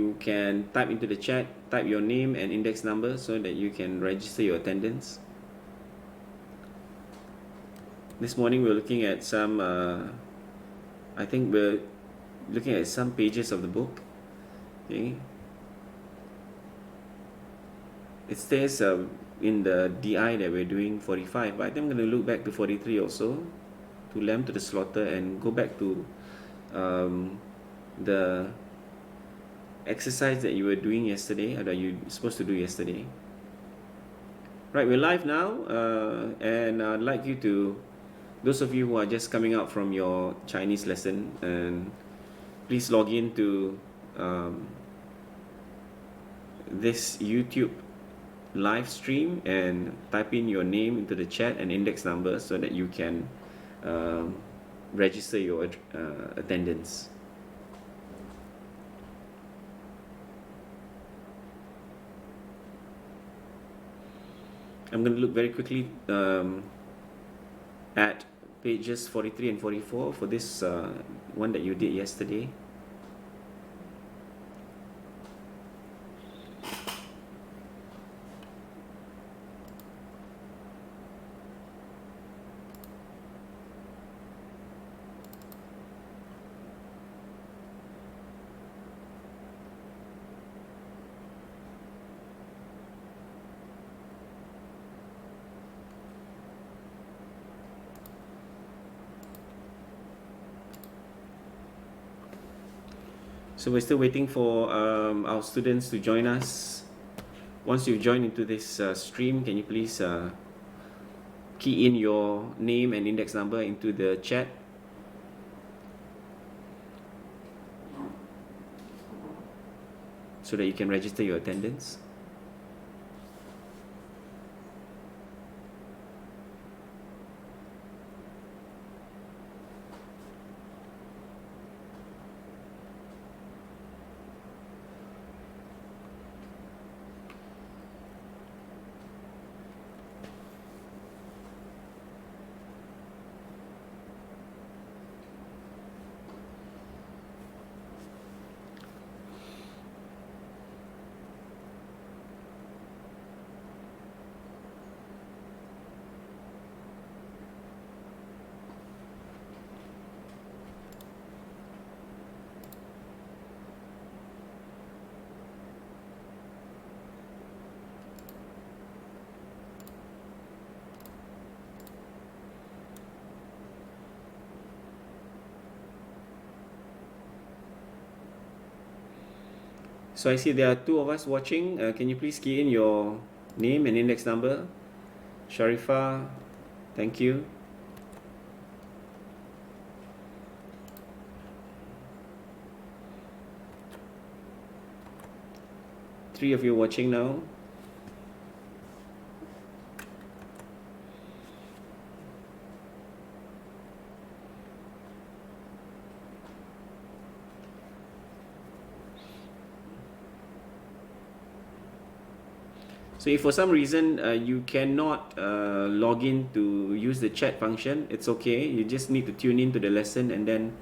you can type into the chat, type your name and index number so that you can register your attendance. This morning we're looking at some, I think we're looking at some pages of the book. Okay. It says in the DI that we're doing 45, but I think I'm going to look back to 43 also, to Lamb to the Slaughter, and go back to the exercise that you were doing yesterday, or that you were supposed to do yesterday. Right, we're live now, and I'd like you to, those of you who are just coming out from your Chinese lesson, and please log in to this YouTube live stream and type in your name into the chat and index number so that you can register your attendance. I'm going to look very quickly at pages 43 and 44 for this one that you did yesterday. So we're still waiting for our students to join us. Once you've joined into this stream, can you please key in your name and index number into the chat? So that you can register your attendance. So I see there are two of us watching. Can you please key in your name and index number? Sharifa, thank you. Three of you watching now. So if for some reason you cannot log in to use the chat function, it's okay. You just need to tune in to the lesson and then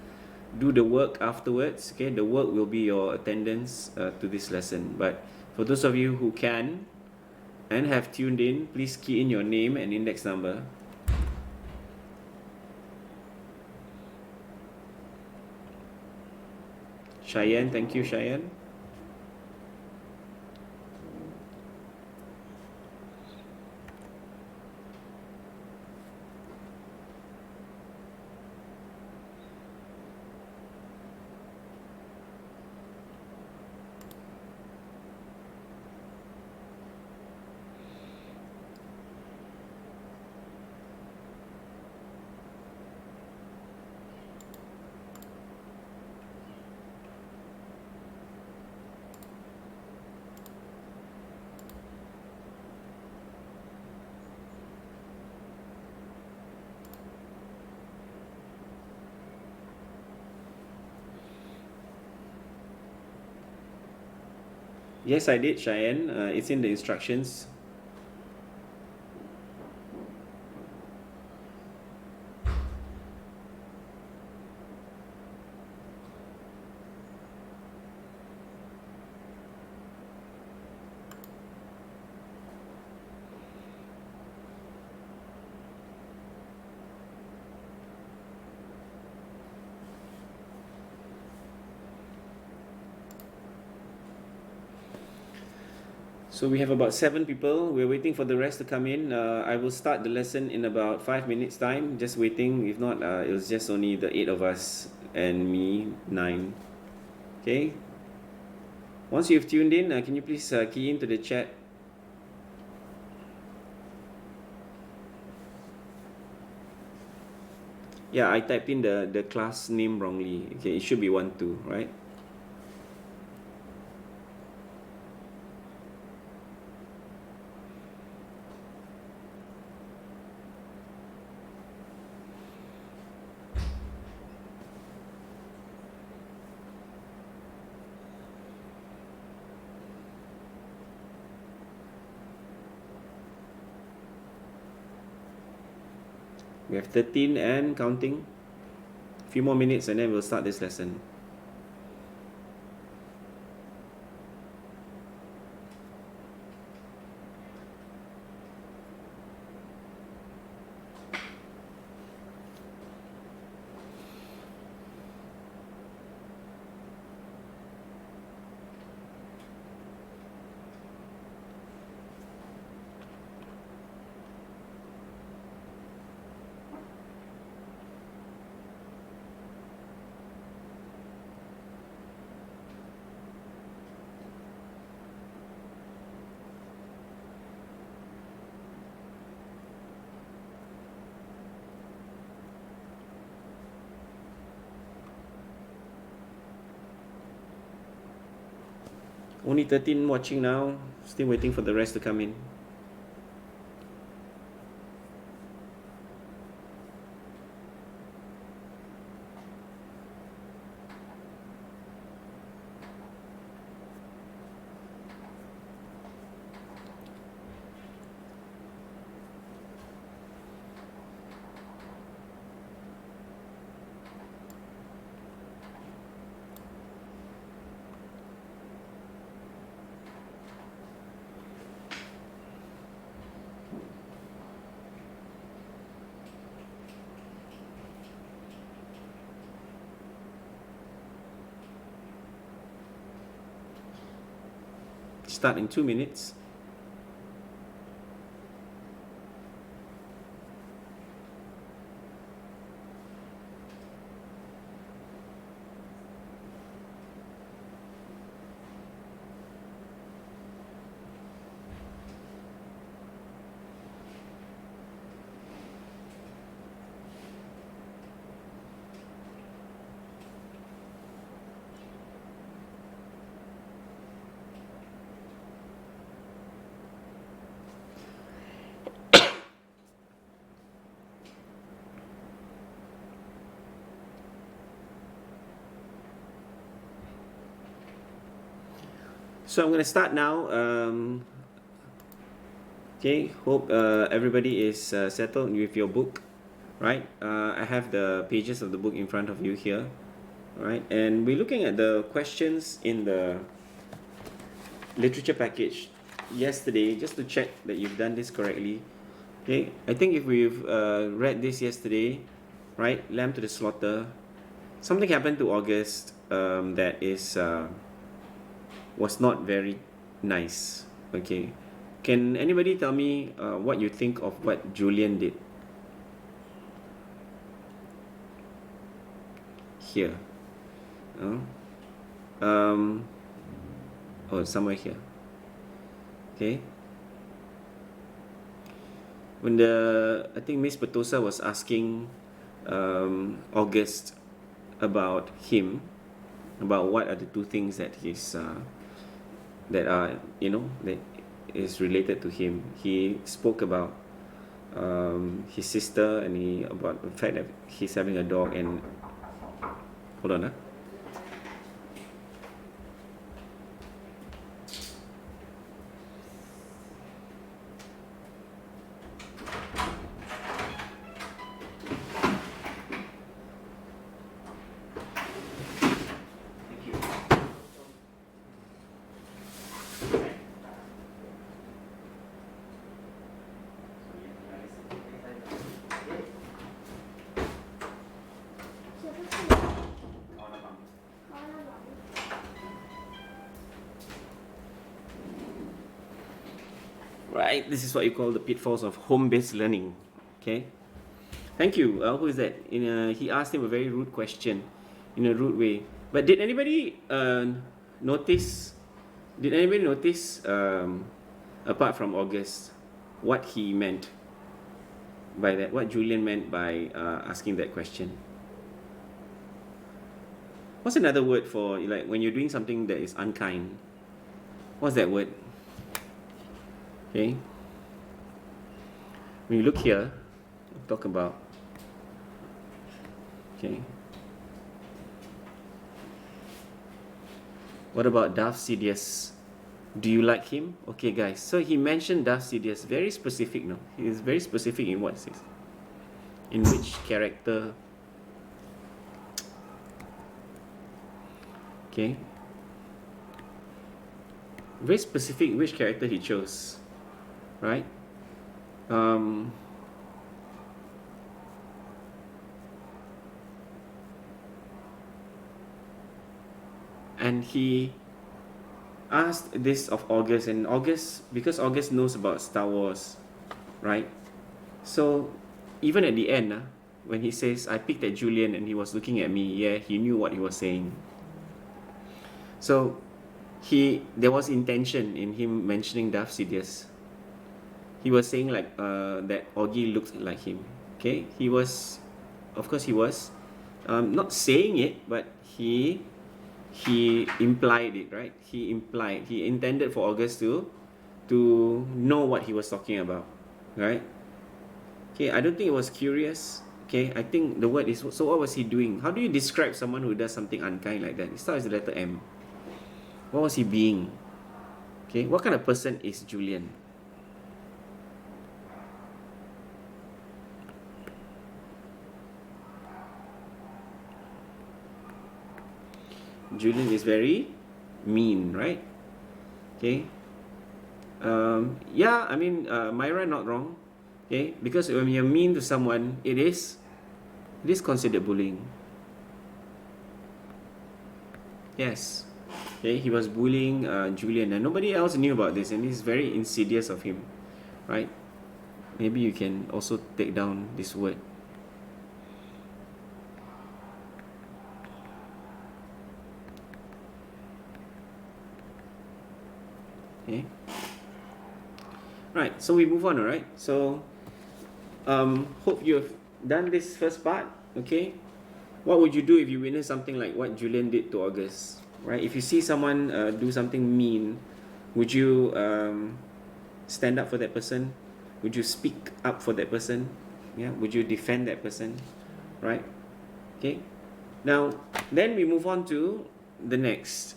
do the work afterwards. Okay, the work will be your attendance to this lesson. But for those of you who can and have tuned in, please key in your name and index number. Cheyenne, thank you, Cheyenne. Yes, I did, Cheyenne. It's in the instructions. So we have about 7 people. We're waiting for the rest to come in. I will start the lesson in about 5 minutes time. Just waiting. If not, it was just only the 8 of us and me, 9. Okay. Once you've tuned in, can you please key into the chat? Yeah, I typed in the class name wrongly. Okay, it should be 1-2, right? We have 13 and counting. A few more minutes and then we'll start this lesson. Only 13 watching now. Still waiting for the rest to come in. Start in 2 minutes. So I'm going to start now. Okay, hope everybody is settled with your book, right? I have the pages of the book in front of you here, right? And we're looking at the questions in the literature package yesterday, just to check that you've done this correctly. Okay, I think if we've read this yesterday, right? Lamb to the slaughter. Something happened to August that was not very nice. Okay, can anybody tell me what you think of what Julian did here? Oh, somewhere here. Okay. When I think Miss Petosa was asking August about him, about what are the two things that that are that is related to him. He spoke about his sister and about the fact that he's having a dog. And hold on, Right, this is what you call the pitfalls of home-based learning. Okay, thank you. Who is that? He asked him a very rude question, in a rude way. But did anybody notice? Did anybody notice, apart from August, what he meant by that? What Julian meant by asking that question? What's another word for, like, when you're doing something that is unkind? What's that word? Okay. When you look here, talk about. Okay. What about Darth Sidious? Do you like him? Okay, guys. So he mentioned Darth Sidious. Very specific, no? He is very specific in what he says. In which character? Okay. Very specific which character he chose. Right? And he asked this of August, and August, because August knows about Star Wars, right? So even at the end, when he says, I picked at Julian and he was looking at me, yeah, he knew what he was saying. So there was intention in him mentioning Darth Sidious. He was saying like that Augie looked like him. Okay, he was, of course he was, not saying it, but he implied it, right? He intended for August to know what he was talking about, right? Okay, I don't think it was curious. Okay, I think the word is, so what was he doing? How do you describe someone who does something unkind like that? It starts with the letter M. What was he being? Okay, what kind of person is Julian? Julian is very mean, right? Okay. Yeah, I mean, Myra not wrong. Okay, because when you're mean to someone, it is considered bullying. Yes. Okay, he was bullying Julian, and nobody else knew about this, and it's very insidious of him, right? Maybe you can also take down this word. Okay. Right, so we move on, alright? So, hope you have done this first part, okay? What would you do if you witness something like what Julian did to August, right? If you see someone do something mean, would you stand up for that person? Would you speak up for that person? Yeah, would you defend that person, right? Okay. Now, then we move on to the next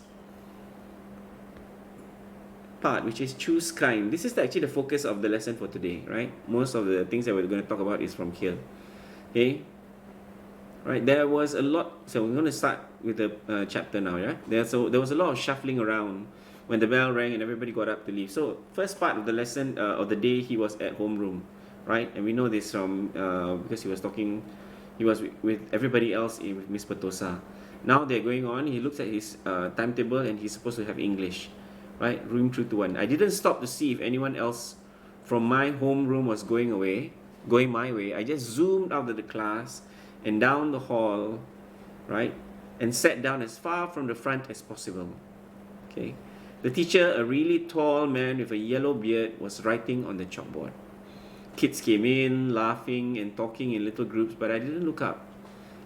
part, which is choose kind. This is actually the focus of the lesson for today, right? Most of the things that we're going to talk about is from here. Okay. Right, there was a lot. So we're going to start with the chapter now. Yeah, there was a lot of shuffling around when the bell rang and everybody got up to leave. So first part of the lesson of the day, he was at homeroom, right? And we know this from because he was with everybody else with Miss Petosa. Now they're going on. He looks at his timetable and he's supposed to have English, right? Room 321. I didn't stop to see if anyone else from my homeroom was going my way. I just zoomed out of the class and down the hall, right, and sat down as far from the front as possible. Okay, the teacher, a really tall man with a yellow beard, was writing on the chalkboard. Kids came in, laughing and talking in little groups, but I didn't look up.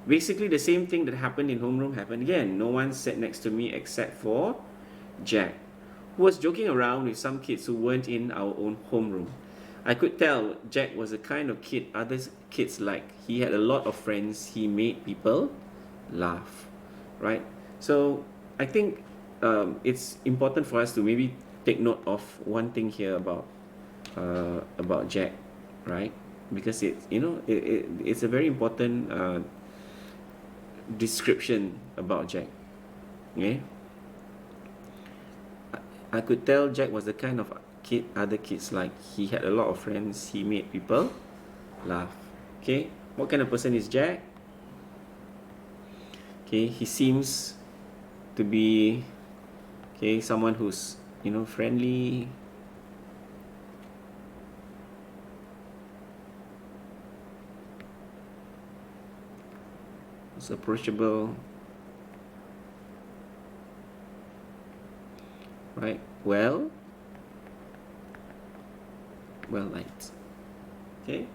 Basically, the same thing that happened in homeroom happened again. No one sat next to me except for Jack, who was joking around with some kids who weren't in our own homeroom. I could tell Jack was the kind of kid other kids liked. He had a lot of friends. He made people laugh, right? So I think it's important for us to maybe take note of one thing here about Jack, right? Because it's a very important description about Jack. Okay, I could tell Jack was the kind of kid other kids like. He had a lot of friends. He made people laugh. Okay, what kind of person is Jack? Okay, he seems to be someone who's friendly, Most approachable. Right? Well liked. Okay?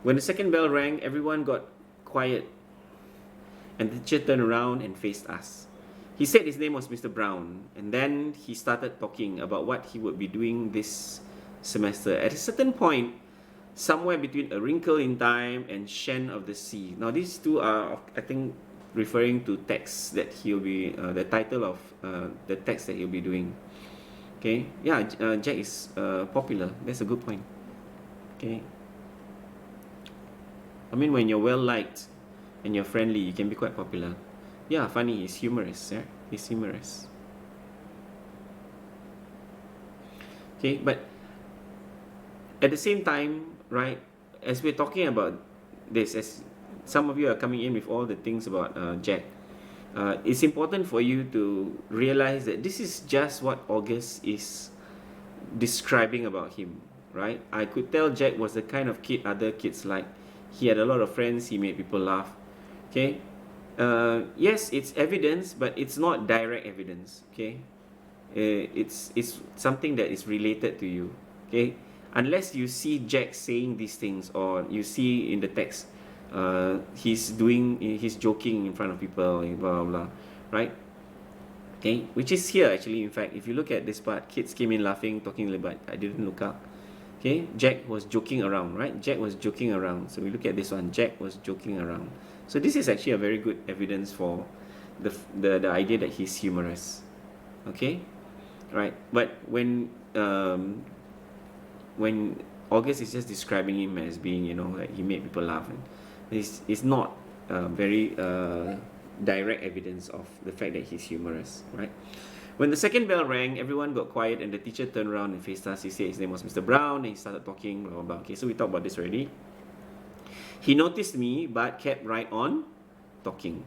When the second bell rang, everyone got quiet, and the teacher turned around and faced us. He said his name was Mr. Brown, and then he started talking about what he would be doing this semester. At a certain point, somewhere between A Wrinkle in Time and Shen of the Sea. Now, these two are, I think, referring to texts that he'll be, the title of the text that he'll be doing. Okay, yeah, Jack is popular. That's a good point. Okay. I mean, when you're well liked and you're friendly, you can be quite popular. Yeah, funny. He's humorous. Yeah, he's humorous. Okay, but at the same time, right? As we're talking about this, as some of you are coming in with all the things about Jack, it's important for you to realize that this is just what August is describing about him, right? I could tell Jack was the kind of kid other kids like. He had a lot of friends. He made people laugh. Okay. Yes, it's evidence, but it's not direct evidence. Okay. It's something that is related to you. Okay. Unless you see Jack saying these things, or you see in the text, he's joking in front of people, blah blah blah, right? Okay, which is here actually. In fact, if you look at this part, kids came in laughing, talking a little bit. I didn't look up. Okay, Jack was joking around, right? Jack was joking around. So we look at this one. Jack was joking around. So this is actually a very good evidence for the idea that he's humorous. Okay, right? But when August is just describing him as being, like he made people laugh, and it's not very direct evidence of the fact that he's humorous, right? When the second bell rang, everyone got quiet, and the teacher turned around and faced us. He said his name was Mr. Brown, and he started talking, blah, blah, blah. Okay, so we talked about this already. He noticed me, but kept right on talking.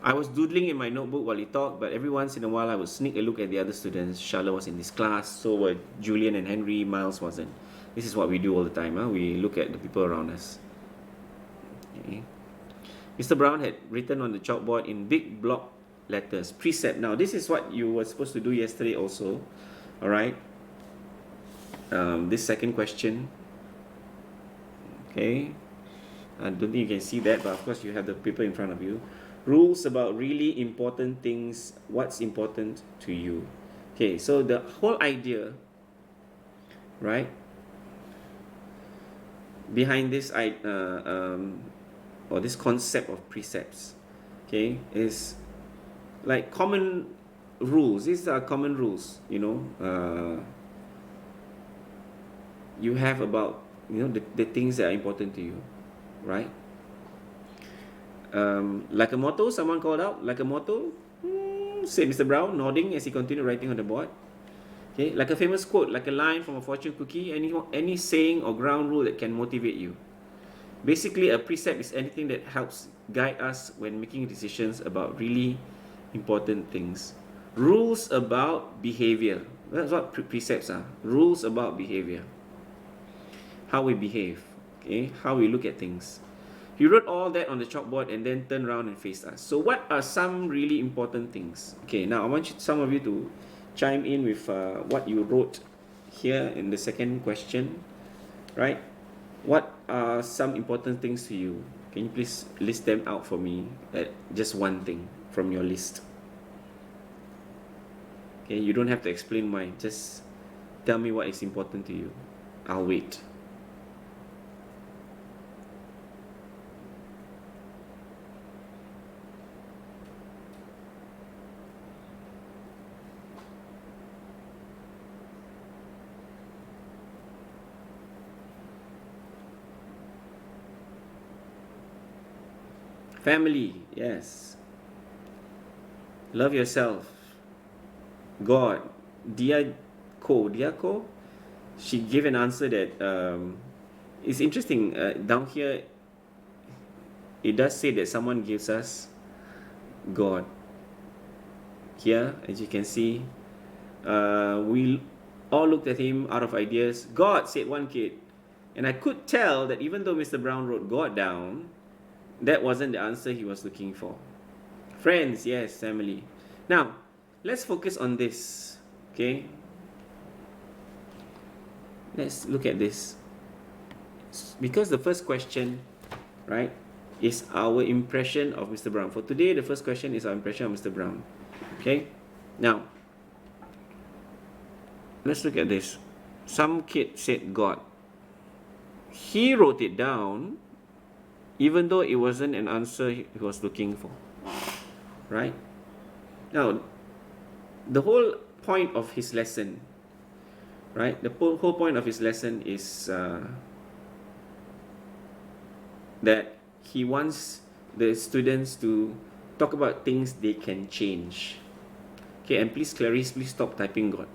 I was doodling in my notebook while he talked, but every once in a while I would sneak a look at the other students. Charlotte was in this class, so were Julian and Henry. Miles wasn't. This is what we do all the time. We look at the people around us. Okay. Mr. Brown had written on the chalkboard in big block letters, precept. Now, this is what you were supposed to do yesterday also. All right. This second question. Okay. I don't think you can see that, but of course you have the paper in front of you. Rules about really important things. What's important to you? Okay, so the whole idea, right, behind this or this concept of precepts, okay, is like common rules. These are common rules, you have about, the things that are important to you, right? Like a motto, someone called out, like a motto, said Mr. Brown, nodding as he continued writing on the board. Okay, like a famous quote, like a line from a fortune cookie, any saying or ground rule that can motivate you. Basically, a precept is anything that helps guide us when making decisions about really important things. Rules about behavior. That's what precepts are. Rules about behavior. How we behave. Okay, how we look at things. He wrote all that on the chalkboard and then turned around and faced us. So what are some really important things? Okay, now I want some of you to chime in with what you wrote here in the second question, right? What are some important things to you? Can you please list them out for me? Just one thing from your list. Okay, you don't have to explain why. Just tell me what is important to you. I'll wait. Family, yes. Love yourself. God. Diako. She gave an answer that it's interesting. Down here, it does say that someone gives us God. Here, as you can see, we all looked at him out of ideas. God, said one kid. And I could tell that even though Mr. Brown wrote God down, that wasn't the answer he was looking for. Friends, yes, family. Now, let's focus on this. Okay? Let's look at this. Because the first question, right, is our impression of Mr. Brown. For today, the first question is our impression of Mr. Brown. Okay? Now, let's look at this. Some kid said God. He wrote it down, even though it wasn't an answer he was looking for. Right? Now, the whole point of his lesson, right? The whole point of his lesson is that he wants the students to talk about things they can change. Okay, and please, Clarice, please stop typing God.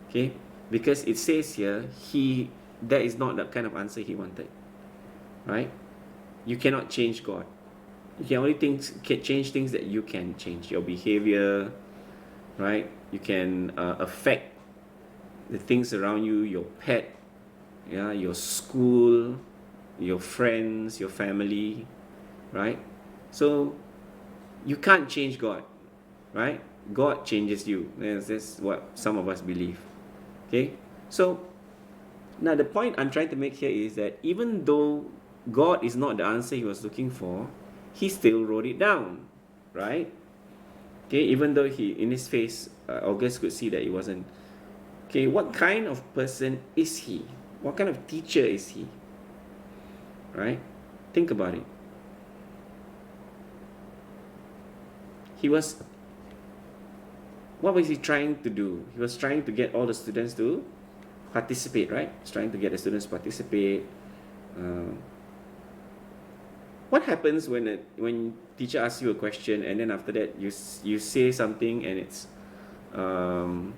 Okay, because it says here, that is not the kind of answer he wanted. Right? You cannot change God. You can only change things that you can change. Your behavior, right? You can affect the things around you, your pet, yeah, your school, your friends, your family, right? So you can't change God, right? God changes you. That's what some of us believe. Okay? So now the point I'm trying to make here is that even though God is not the answer he was looking for, he still wrote it down, right? Okay, even though in his face, August could see that it wasn't. Okay, what kind of person is he? What kind of teacher is he? Right? Think about it. What was he trying to do? He was trying to get all the students to participate, right? He's trying to get the students to participate. What happens when teacher asks you a question and then after that you say something and it's and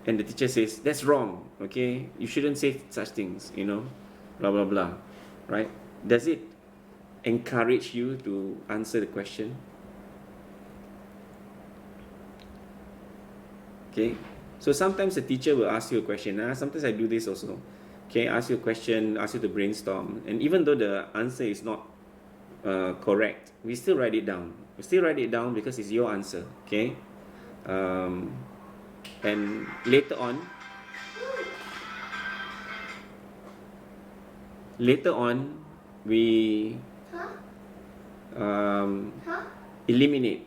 the teacher says that's wrong, okay? You shouldn't say such things, blah blah blah, right? Does it encourage you to answer the question? Okay, so sometimes the teacher will ask you a question. Sometimes I do this also. Okay, ask you a question, ask you to brainstorm, and even though the answer is not correct, we still write it down. We still write it down because it's your answer. Okay, and later on, we eliminate.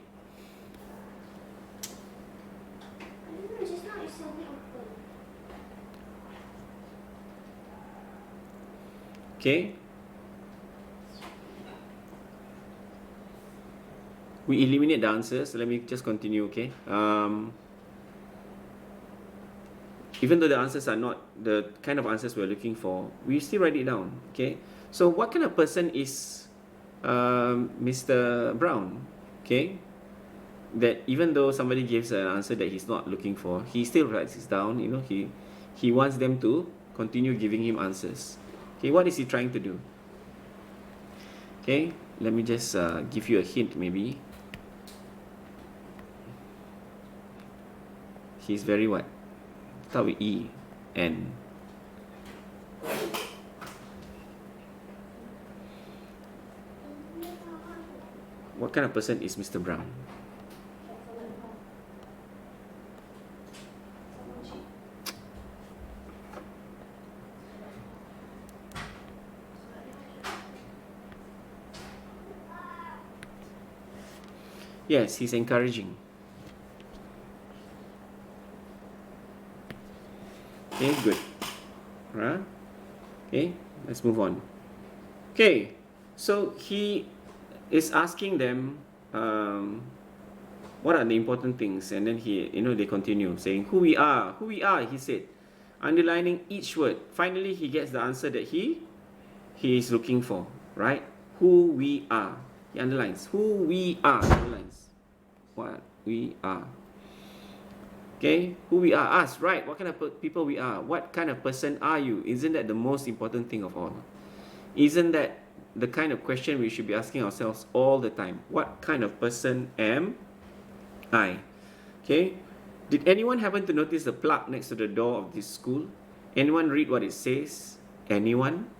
Okay, we eliminate the answers. Let me just continue. Okay, even though the answers are not the kind of answers we're looking for, we still write it down. Okay, so what kind of person is Mr. Brown? Okay, that even though somebody gives an answer that he's not looking for, he still writes it down. He wants them to continue giving him answers. Okay, what is he trying to do? Okay, let me just give you a hint maybe. He's very what? Start with E and what kind of person is Mr. Brown? Yes, he's encouraging. Okay, good. Okay, let's move on. Okay, so he is asking them what are the important things, and then they continue saying who we are, he said, underlining each word. Finally, he gets the answer that he is looking for, right? Who we are. He underlines who we are, underlines what we are. Okay, who we are, us, right? What kind of people we are? What kind of person are you? Isn't that the most important thing of all? Isn't that the kind of question we should be asking ourselves all the time? What kind of person am I? Okay, did anyone happen to notice the plaque next to the door of this school? Anyone read what it says? Anyone?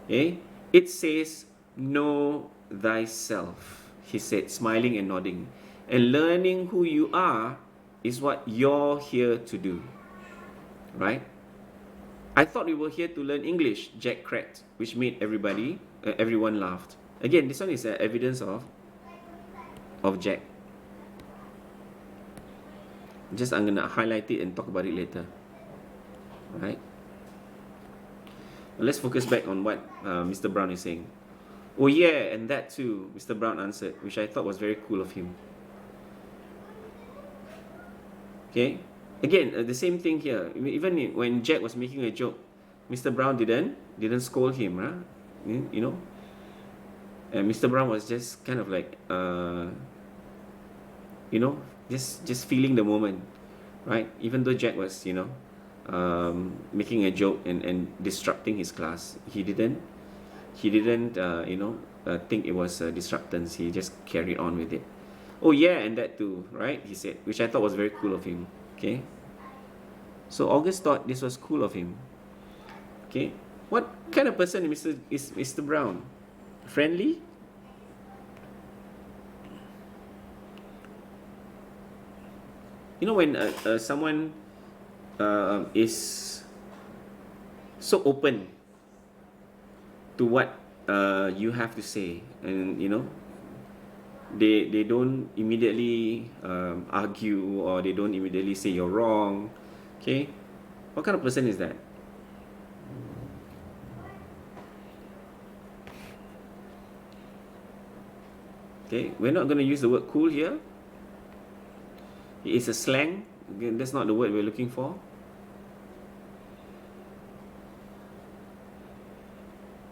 Okay, it says no thyself, he said, smiling and nodding. And learning who you are is what you're here to do. Right? I thought we were here to learn English, Jack cracked, which made everyone laughed. Again, this one is evidence of Jack. Just I'm gonna highlight it and talk about it later. Right? Let's focus back on what Mr. Brown is saying. Oh yeah, and that too, Mr. Brown answered, which I thought was very cool of him. Okay? Again, the same thing here. Even when Jack was making a joke, Mr. Brown didn't scold him, huh? You know? And Mr. Brown was just kind of like, you know, just feeling the moment, right? Even though Jack was, you know, making a joke and disrupting his class, he didn't you know, think it was a disruptance. He just carried on with it. Oh yeah, and that too, right? He said, which I thought was very cool of him. Okay. So August thought this was cool of him. Okay. What kind of person is Mr. Brown? Friendly? You know, when someone is so open to what you have to say, and you know, they don't immediately argue, or they don't immediately say you're wrong. Okay, what kind of person is that? Okay, we're not going to use the word cool here. It is a slang. Again, that's not the word we're looking for.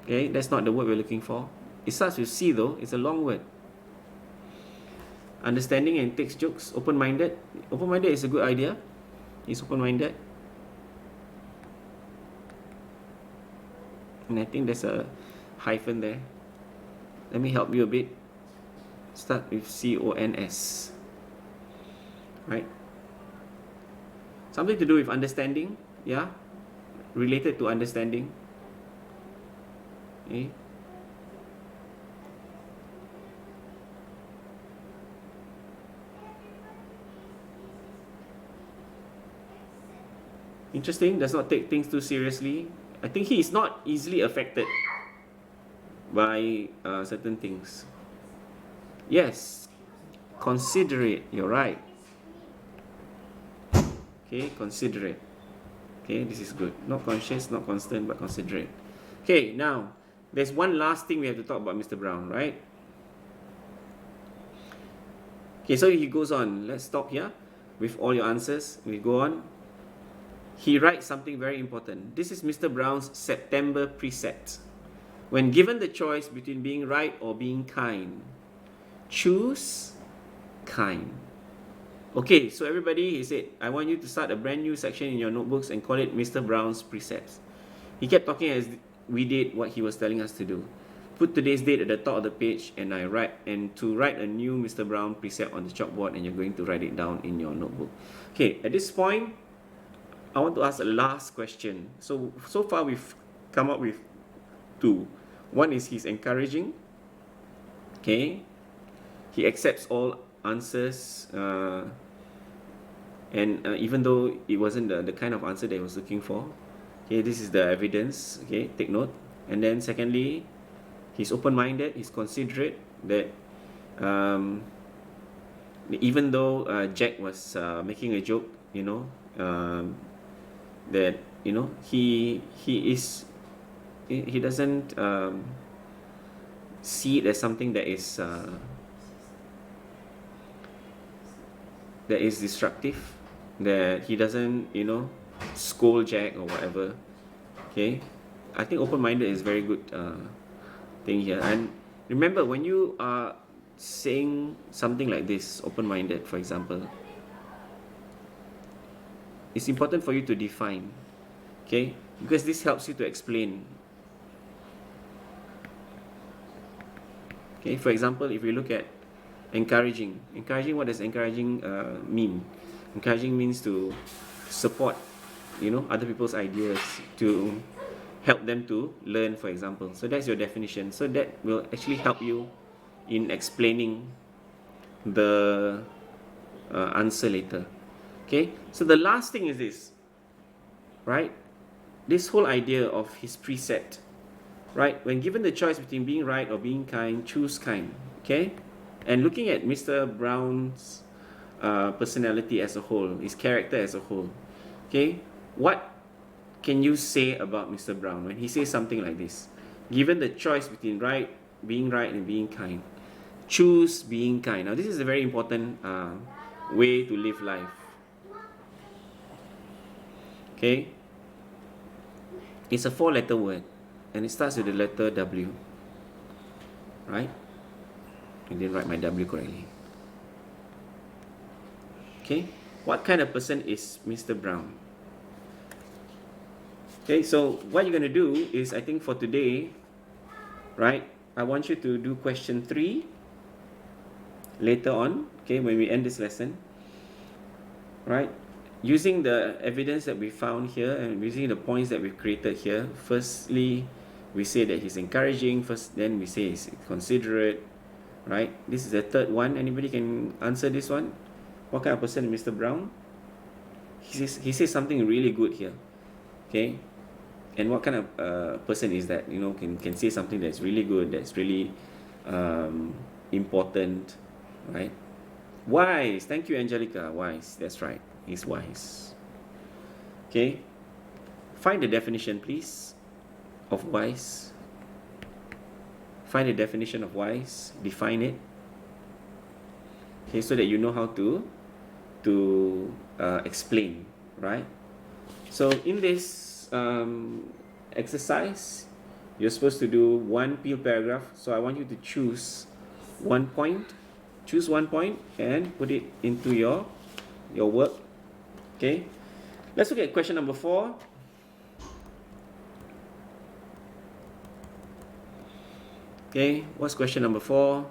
Okay, that's not the word we're looking for. It starts with C though. It's a long word. Understanding and takes jokes. Open-minded. Open-minded is a good idea. He's open-minded. And I think there's a hyphen there. Let me help you a bit. Start with C-O-N-S. Right? Something to do with understanding. Yeah? Related to understanding. Okay? Interesting. Does not take things too seriously. I think he is not easily affected by certain things. Yes. Considerate. You're right. Okay, considerate. Okay, this is good. Not conscious, not constant, but considerate. Okay, now, there's one last thing we have to talk about Mr. Brown, right? Okay, so he goes on. Let's stop here with all your answers. We go on. He writes something very important. This is Mr. Brown's September precept. When given the choice between being right or being kind, choose kind. Okay, so everybody, he said, I want you to start a brand new section in your notebooks and call it Mr. Brown's Precepts. He kept talking as we did what he was telling us to do. Put today's date at the top of the page and to write a new Mr. Brown precept on the chalkboard, and you're going to write it down in your notebook. Okay, at this point, I want to ask a last question. So far we've come up with two. One is he's encouraging. Okay, he accepts all answers, and even though it wasn't the kind of answer that he was looking for. Okay, this is the evidence. Okay, take note. And then secondly, he's open-minded, he's considerate, that even though Jack was making a joke, you know, that, you know, he doesn't see it as something that is disruptive, that he doesn't, you know, scold Jack or whatever. Okay, I think open-minded is very good thing here. And remember, when you are saying something like this, open-minded, for example, it's important for you to define. Okay, because this helps you to explain. Okay, for example, if we look at encouraging, what does encouraging mean? Encouraging means to support, you know, other people's ideas, to help them to learn, for example. So that's your definition. So that will actually help you in explaining the answer later. Okay, so the last thing is this, right? This whole idea of his precept, right? When given the choice between being right or being kind, choose kind. Okay, and looking at Mr. Brown's personality as a whole, his character as a whole, okay, what can you say about Mr. Brown when he says something like this? Given the choice between being right and being kind, choose being kind. Now, this is a very important way to live life. Okay, it's a 4-letter word, and it starts with the letter W. Right? I didn't write my W correctly. Okay, what kind of person is Mr. Brown? Okay, so what you're going to do is, I think for today, right, I want you to do question 3 later on, okay, when we end this lesson, right? Using the evidence that we found here and using the points that we've created here, firstly, we say that he's encouraging, then we say he's considerate, right? This is the third one. Anybody can answer this one? What kind of person is Mr. Brown? He says something really good here, okay? And what kind of person is that? You know, can say something that's really good, that's really important, right? Wise. Thank you, Angelica. Wise. That's right. He's wise. Okay. Find the definition, please, of wise. Find the definition of wise. Define it. Okay, so that you know how to explain, right? So in this exercise, you're supposed to do one peel paragraph. So I want you to choose one point. Choose one point and put it into your work. Okay. Let's look at question number 4. Okay, what's question number 4?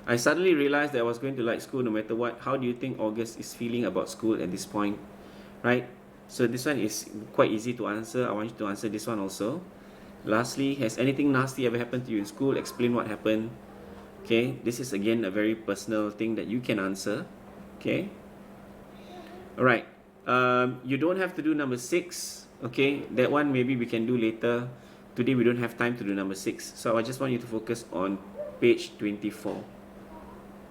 I suddenly realized that I was going to like school no matter what. How do you think August is feeling about school at this point? Right? So this one is quite easy to answer. I want you to answer this one also. Lastly, has anything nasty ever happened to you in school? Explain what happened. Okay, this is again a very personal thing that you can answer. Okay. Alright. You don't have to do number 6. Okay, that one maybe we can do later. Today we don't have time to do number 6. So I just want you to focus on page 24.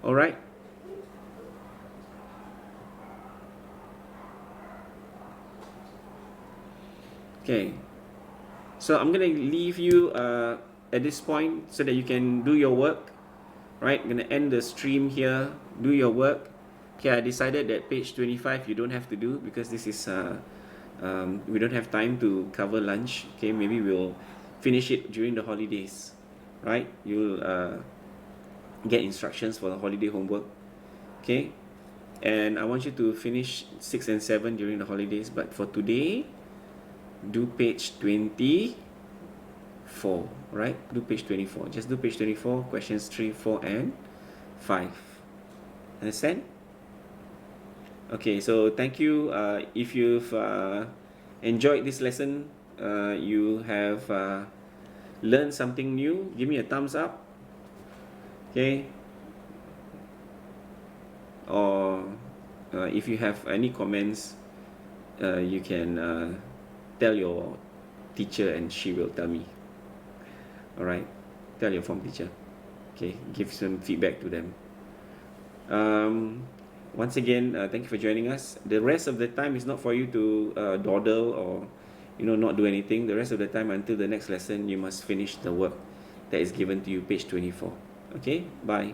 Alright. Okay. So I'm going to leave you at this point so that you can do your work. Right, I'm going to end the stream here. Do your work. Okay, I decided that page 25 you don't have to do because this is we don't have time to cover lunch. Okay, maybe we'll finish it during the holidays. Right, you'll get instructions for the holiday homework. Okay, and I want you to finish 6 and 7 during the holidays. But for today, do page 24. Right, do page 24. Just do page 24, questions 3, 4 and 5. Understand? Okay, so thank you. If you've enjoyed this lesson, you have learned something new, give me a thumbs up. Okay, or if you have any comments, you can tell your teacher and she will tell me. Alright, tell your form teacher. Okay, give some feedback to them. Once again, thank you for joining us. The rest of the time is not for you to dawdle or not do anything. The rest of the time until the next lesson, you must finish the work that is given to you, page 24. Okay, bye.